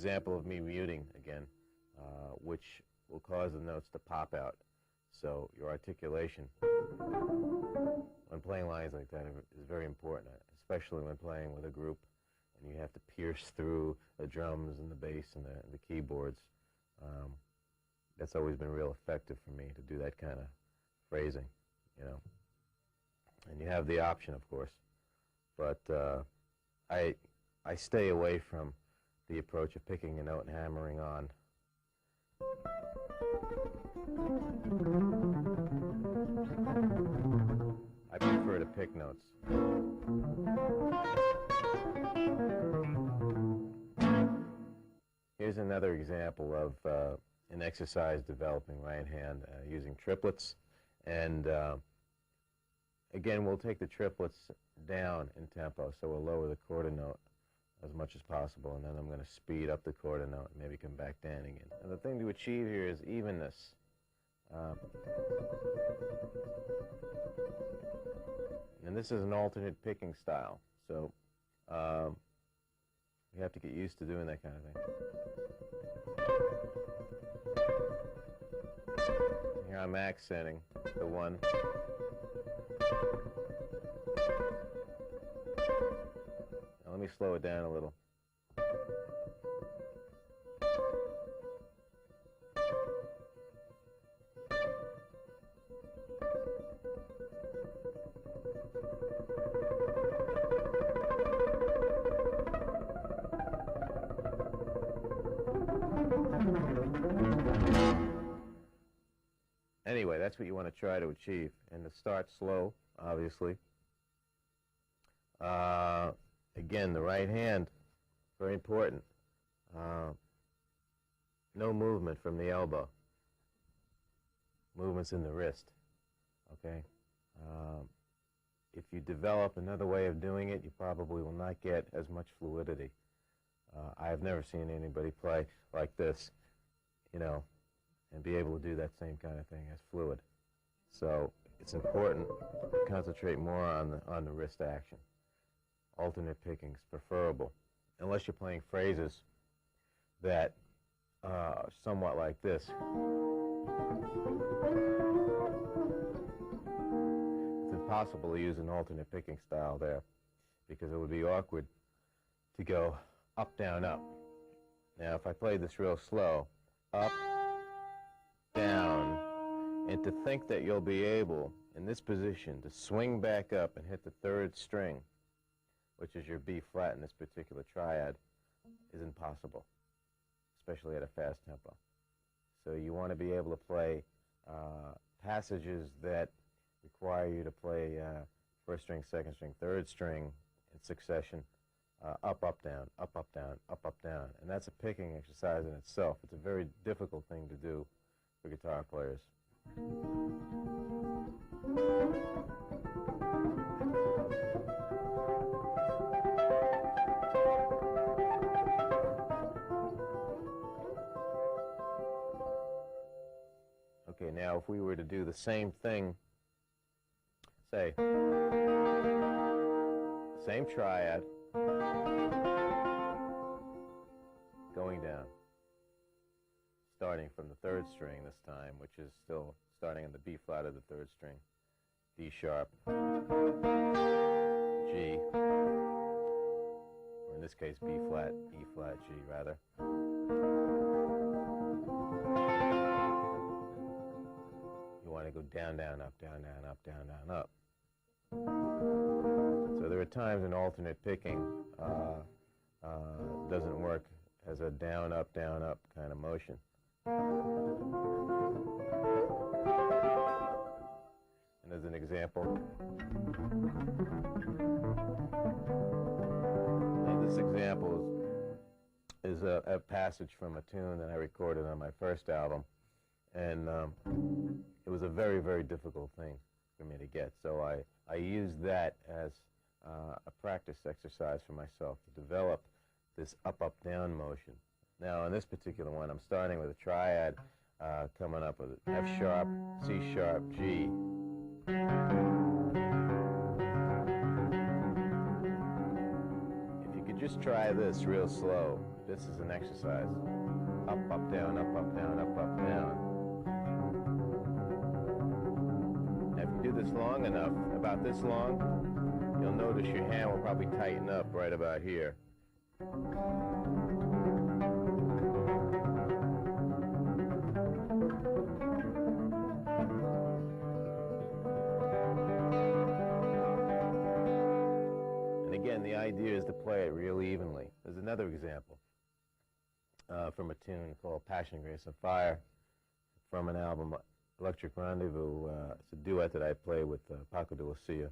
example of me muting again, which will cause the notes to pop out. So your articulation when playing lines like that is very important, especially when playing with a group and you have to pierce through the drums and the bass and the keyboards. That's always been real effective for me to do that kind of phrasing, you know. And you have the option, of course, but I stay away from the approach of picking a note and hammering on. I prefer to pick notes. Here's another example of an exercise developing right hand using triplets. And again, we'll take the triplets down in tempo, so we'll lower the quarter note as much as possible, and then I'm going to speed up the quarter note and maybe come back down again. And the thing to achieve here is evenness. And this is an alternate picking style, so you have to get used to doing that kind of thing. Here I'm accenting the one. Now let me slow it down a little. Anyway, that's what you want to try to achieve, and to start slow, obviously. Again, the right hand, very important. No movement from the elbow. Movements in the wrist, okay? If you develop another way of doing it, you probably will not get as much fluidity. I have never seen anybody play like this, you know, and be able to do that same kind of thing as fluid. So it's important to concentrate more on the wrist action. Alternate picking is preferable, unless you're playing phrases that are somewhat like this. It's impossible to use an alternate picking style there, because it would be awkward to go up, down, up. Now, if I played this real slow, up, down, and to think that you'll be able, in this position, to swing back up and hit the third string, which is your B flat in this particular triad, is impossible, especially at a fast tempo. So you want to be able to play passages that require you to play first string, second string, third string in succession, up, up, down, up, up, down, up, up, down. And that's a picking exercise in itself. It's a very difficult thing to do for guitar players. Okay, now if we were to do the same thing, say, same triad, going down, starting from the third string this time, which is still starting on the B flat of the third string, D sharp, G, or in this case B flat, E flat, G rather. You want to go down, down, up, down, down, up, down, down, up. So there are times when alternate picking doesn't work as a down, up kind of motion. And as an example, this example is a passage from a tune that I recorded on my first album, and it was a very, very difficult thing for me to get. So I used that as a practice exercise for myself to develop this up, up, down motion. Now, on this particular one, I'm starting with a triad, coming up with F sharp, C sharp, G. If you could just try this real slow, This is an exercise. Up, up, down, up, up, down, up, up, down. Now, if you do this long enough, about this long, you'll notice your hand will probably tighten up right about here. And again, the idea is to play it real evenly. There's another example from a tune called Passion, Grace, and Fire from an album, Electric Rendezvous. It's a duet that I play with Paco de Lucia.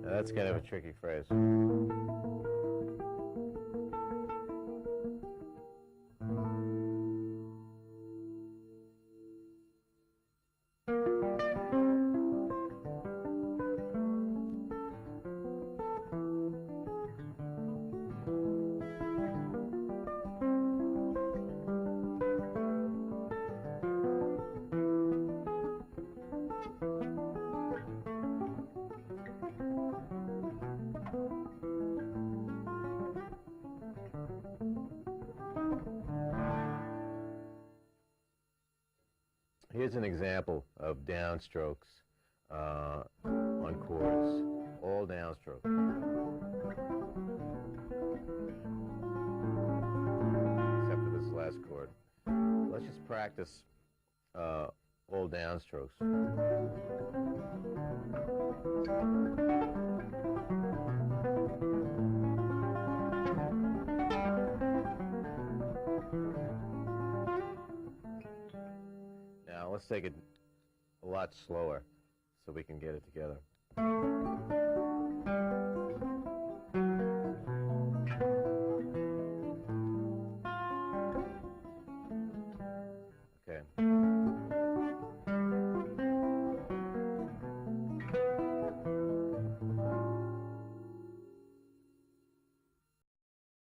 That's kind of a tricky phrase. Here's an example of downstrokes on chords, all downstrokes. Except for this last chord. Let's just practice all downstrokes. Let's take it a lot slower so we can get it together.